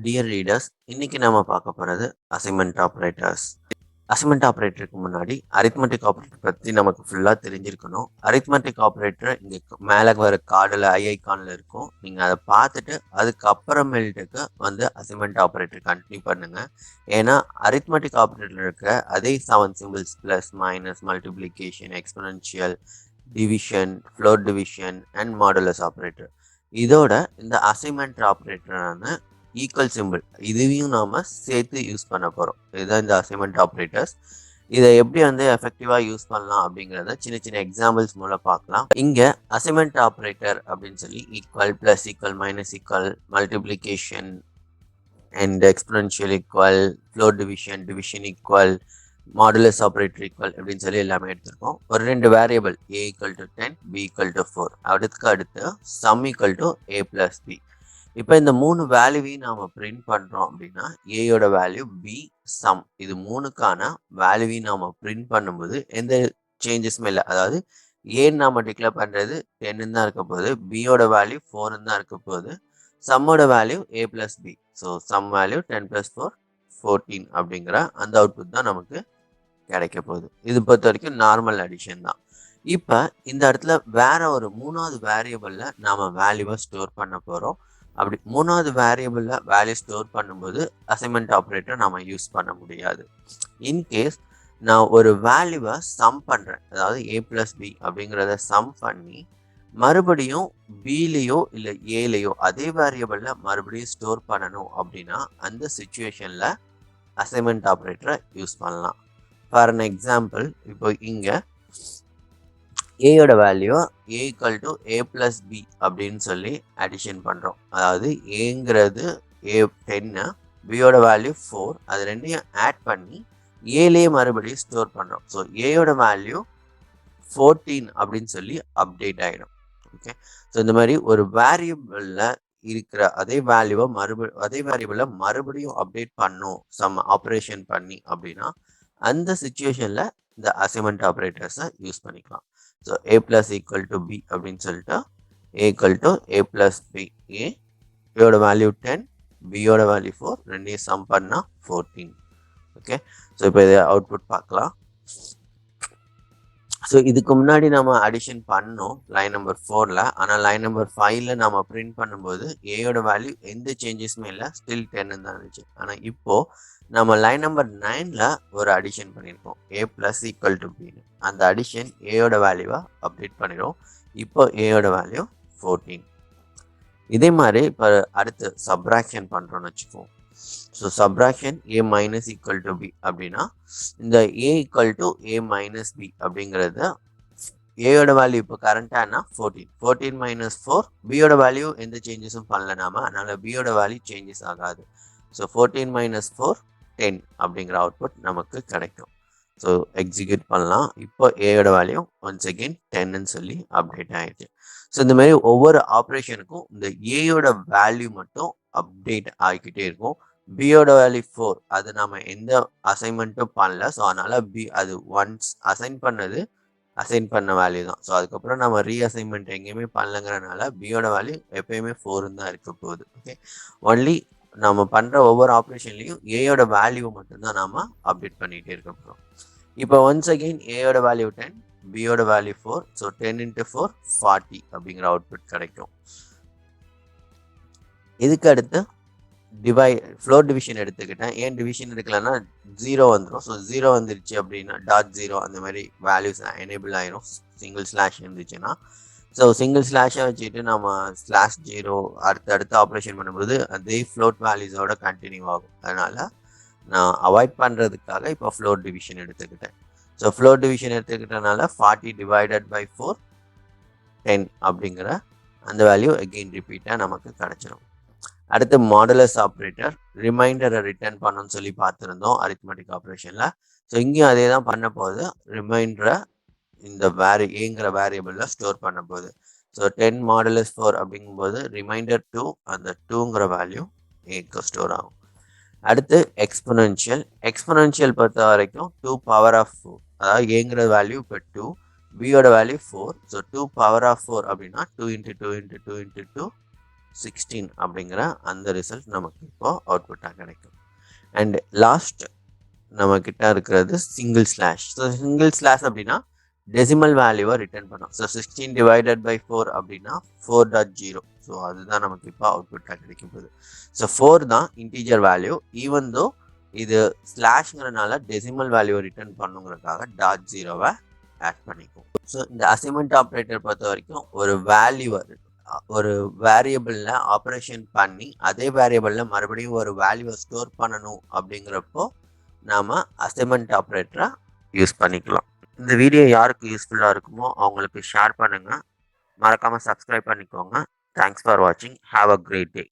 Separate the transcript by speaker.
Speaker 1: Dear readers, இன்னைக்கு நாம பார்க்க போறது அசைன்மெண்ட் ஆப்ரேட்டர்ஸ். அசைன்மெண்ட் ஆப்ரேட்டருக்கு முன்னாடி அரித்மெட்டிக் ஆப்ரேட்டர் பத்தி நமக்கு ஃபுல்லா தெரிஞ்சிருக்கணும். அரித்மெட்டிக் ஆப்ரேட்டர் இங்க மேல வர கார்டுல ஐகான்ல இருக்கும். நீங்க அதை பார்த்துட்டு அதுக்கப்புறமேட்டுக்கு அசைன்மெண்ட் ஆப்ரேட்டர் கண்டினியூ பண்ணுங்க. ஏன்னா அரித்மெட்டிக் ஆப்ரேட்டர் இருக்கிற அதே 7 symbols plus minus multiplication exponential division float division and modulus operator இதோட இந்த அசைன்மெண்ட் ஆப்ரேட்டரான ஈக்குவல் சிம்பிள் இதையும் நாம சேர்த்து யூஸ் பண்ண போறோம். இதுதான் இந்த அசைன்மெண்ட் ஆப்ரேட்டர்ஸ். இதை எப்படி எஃபெக்டிவா யூஸ் பண்ணலாம் அப்படிங்கிறத சின்ன சின்ன எக்ஸாம்பிள்ஸ் மூலம் பார்க்கலாம். இங்க அசைன்மெண்ட் ஆப்ரேட்டர் அப்படின்னு சொல்லி equal plus equal minus equal multiplication and exponential equal float division division equal modulus operator equal அப்படின்னு சொல்லி எல்லாமே எடுத்திருக்கோம். ஒரு 2 variable a equal to 10 b equal to 4 அடுத்து some equal to a plus b. இப்போ இந்த 3 வேல்யூவையும் நாம பிரிண்ட் பண்றோம் அப்படின்னா ஏயோட வேல்யூ b சம் இது 3க்கான வேல்யூவையும் நாம பிரிண்ட் பண்ணும்போது எந்த சேஞ்சஸுமே இல்லை. அதாவது ஏன்னு நாம டிக்ளேர் பண்றது 10 தான் இருக்க போகுது, பியோட வேல்யூ 4 தான் இருக்க போகுது, சம்மோட value a plus b. So sum value 10 plus 4 14 அப்படிங்கிற அந்த அவுட்புட் தான் நமக்கு கிடைக்க போகுது. இது பொறுத்த வரைக்கும் நார்மல் அடிஷன் தான். இப்போ இந்த இடத்துல வேற ஒரு 3வது வேரியபிள்ல நாம வேல்யூவை ஸ்டோர் பண்ண போறோம். அப்படி 3வது வேரியபிள்ல வேல்யூ ஸ்டோர் பண்ணும்போது அசைன்மெண்ட் ஆப்ரேட்டர் நாம யூஸ் பண்ண முடியாது. இன்கேஸ் நான் ஒரு வேல்யூவை சம் பண்றேன், அதாவது a பிளஸ் b அப்படிங்கிறத சம் பண்ணி மறுபடியும் பிலேயோ இல்லை ஏலையோ அதே வேரியபிள்ல மறுபடியும் ஸ்டோர் பண்ணணும் அப்படின்னா அந்த சுச்சுவேஷன்ல அசைன்மெண்ட் ஆப்ரேட்டரை யூஸ் பண்ணலாம். ஃபார் அன் எக்ஸாம்பிள், இப்போ இங்க ஏயோட value a equal to a plus b அப்படின்னு சொல்லி அடிஷன் பண்ணுறோம். அதாவது ஏங்கிறது a10, பியோட வேல்யூ 4, அது ரெண்டையும் ஆட் பண்ணி ஏலேயே மறுபடியும் ஸ்டோர் பண்ணுறோம். ஸோ ஏயோட வேல்யூ 14 அப்படின்னு சொல்லி அப்டேட் ஆகிடும். ஓகே, ஸோ இந்த மாதிரி ஒரு வேரியபிளில் இருக்கிற அதே வேல்யூவை மறுபடியும் அப்டேட் பண்ணும் சம் ஆப்ரேஷன் பண்ணி அப்படின்னா அந்த சுச்சுவேஷனில் இந்த அசைன்மெண்ட் ஆப்ரேட்டர்ஸை யூஸ் பண்ணிக்கலாம். So a plus equal to b அப்படின்னு சொல்லிட்டு a equal to a plus b, ஏயோட வேல்யூ 10, பியோட வேல்யூ 4, ரெண்டையும் சம் பண்ணால் 14. ஓகே, ஸோ இப்போ இதை அவுட்புட் பார்க்கலாம். ஸோ இதுக்கு முன்னாடி நம்ம அடிஷன் பண்ணோம் லைன் நம்பர் 4ல். ஆனால் லைன் நம்பர் 5ல் நம்ம பிரிண்ட் பண்ணும்போது ஏயோட வேல்யூ எந்த சேஞ்சஸுமே இல்லை, ஸ்டில் 10 தான் இருந்துச்சு. ஆனால் இப்போ நம்ம லைன் நம்பர் 9ல் ஒரு அடிஷன் பண்ணியிருக்கோம், a பிளஸ் ஈக்குவல் டு பின்னு. அந்த அடிஷன் ஏயோட வேல்யூவை அப்டேட் பண்ணிடும். இப்போ ஏயோட வேல்யூ 14. இதே மாதிரி இப்போ அடுத்து சப்ராக்ஷன் பண்ணுறோன்னு வச்சுக்குவோம். So subtraction a minus equal to b அப்படின்னா இந்த a equal to a minus b அப்படிங்கிறது ஏயோட வேல்யூ இப்போ கரண்டானா 14 மைனஸ் 4, பியோட வேல்யூ எந்த சேஞ்சஸும் பண்ணல நாம, அதனால பியோட வேல்யூ சேஞ்சஸ் ஆகாது. ஸோ 14 மைனஸ் 4 10 அப்படிங்கிற அவுட்புட் நமக்கு கிடைக்கும். ஸோ எக்ஸிக்யூட் பண்ணலாம். இப்போ ஏயோட வேல்யூ ஒன்ஸ் அகெயின் 10ன்னு சொல்லி அப்டேட் ஆயிடுச்சு. ஸோ இந்த மாதிரி ஒவ்வொரு ஆப்ரேஷனுக்கும் இந்த ஏயோட வேல்யூ மட்டும் அப்டேட் ஆகிக்கிட்டே இருக்கும். பியோட வேல்யூ 4, அது நம்ம எந்த அசைன்மெண்ட்டும் பண்ணல. ஸோ அதனால பி அது ஒன்ஸ் அசைன் பண்ண வேல்யூ தான். ஸோ அதுக்கப்புறம் நம்ம ரீஅசைன்மெண்ட் எங்கேயுமே பண்ணலங்கிறனால பியோட வேல்யூ எப்பயுமே 4 தான் இருக்க போகுது. ஓகே, ஒன்லி நம்ம பண்ற ஒவ்வொரு ஆப்ரேஷன்லையும் ஏயோட வேல்யூ மட்டும்தான் நாம அப்டேட் பண்ணிட்டே இருக்க போகிறோம். இப்போ ஒன்ஸ் அகெயின் ஏயோட வேல்யூ 10, பியோட வேல்யூ 4, ஸோ 10 into 4 40 அப்படிங்கிற அவுட்புட் கிடைக்கும். இதுக்கு அடுத்து ஃப்ளோட் டிவிஷன் எடுத்துக்கிட்டேன். ஏன் டிவிஷன் எடுக்கலன்னா 0 வந்துடும். ஸோ 0 வந்துருச்சு அப்படின்னா .0 அந்த மாதிரி வேல்யூஸ் எனேபிள் ஆயிரும் சிங்கிள் ஸ்லாஷ் இருந்துச்சுன்னா. ஸோ சிங்கிள் ஸ்லாஷாக வச்சுட்டு நம்ம /0 அடுத்த ஆப்ரேஷன் பண்ணும்போது அதே ஃப்ளோட் வேல்யூஸோட கண்டினியூ ஆகும். அதனால நான் அவாய்ட் பண்ணுறதுக்காக இப்போ ஃப்ளோட் டிவிஷன் எடுத்துக்கிட்டேன். ஸோ ஃப்ளோட் டிவிஷன் எடுத்துக்கிட்டனால 40 டிவைடட் பை 4 10 அப்படிங்கிற அந்த வேல்யூ அகெயின் ரிப்பீட்டாக நமக்கு கிடைச்சிடும். அடுத்து மாடுலஸ் ஆப்ரேட்டர் ரிமைண்டரை ரிட்டர்ன் பண்ணணும்னு சொல்லி பார்த்துருந்தோம் அரித்மெட்டிக் ஆப்ரேஷனில். ஸோ இங்கேயும் அதே தான் பண்ண போகுது, ரிமைண்டரை இந்த ஏங்கிற வேரியபிளில் ஸ்டோர் பண்ண போகுது. ஸோ 10 மாடுலஸ் 4 அப்படிங்கும்போது ரிமைண்டர் 2, அந்த 2ங்கிற வேல்யூ ஏக்கு ஸ்டோர் ஆகும். அடுத்து எக்ஸ்பொனென்ஷியல் பொறுத்த வரைக்கும் 2 பவர் ஆஃப் 4, அதாவது ஏங்கிற வேல்யூ இப்போ 2, பியோட வேல்யூ 4. ஸோ 2 பவர் ஆஃப் 4 அப்படின்னா 2 into 2 into 2 into 2 16 அப்படிங்கிற அந்த ரிசல்ட் நமக்கு இப்போ அவுட்புட்டாக கிடைக்கும். அண்ட் லாஸ்ட் நம்ம கிட்ட இருக்கிறது single slash. So single slash அப்படின்னா டெசிமல் வேல்யூவை ரிட்டர்ன் பண்ணும். ஸோ 16 டிவைடட் பை 4 அப்படின்னா 4.0. ஸோ அதுதான் நமக்கு இப்போ அவுட்புட்டாக கிடைக்கும் போகுது. ஸோ 4 தான் இன்டீஜர் வேல்யூ. ஈவன் தோ இது ஸ்லாஷ்ங்கிறனால டெசிமல் வேல்யூவை ரிட்டர்ன் பண்ணுங்கிறதுக்காக .0வை ஆட் பண்ணிக்கும். ஸோ இந்த அசைன்மெண்ட் ஆப்ரேட்டர் பொறுத்த வரைக்கும் ஒரு வேல்யூவை ஒரு வேரியபிளில் ஆப்ரேஷன் பண்ணி அதே வேரியபிளில் மறுபடியும் ஒரு வேல்யூவை ஸ்டோர் பண்ணணும் அப்படிங்கிறப்போ நாம் அசைன்மெண்ட் ஆப்ரேட்டரை யூஸ் பண்ணிக்கலாம். இந்த வீடியோ யாருக்கு யூஸ்ஃபுல்லாக இருக்குமோ அவங்களுக்கு ஷேர் பண்ணுங்கள். மறக்காமல் சப்ஸ்கிரைப் பண்ணிக்கோங்க. தேங்க்ஸ் ஃபார் வாட்சிங். Have a great day.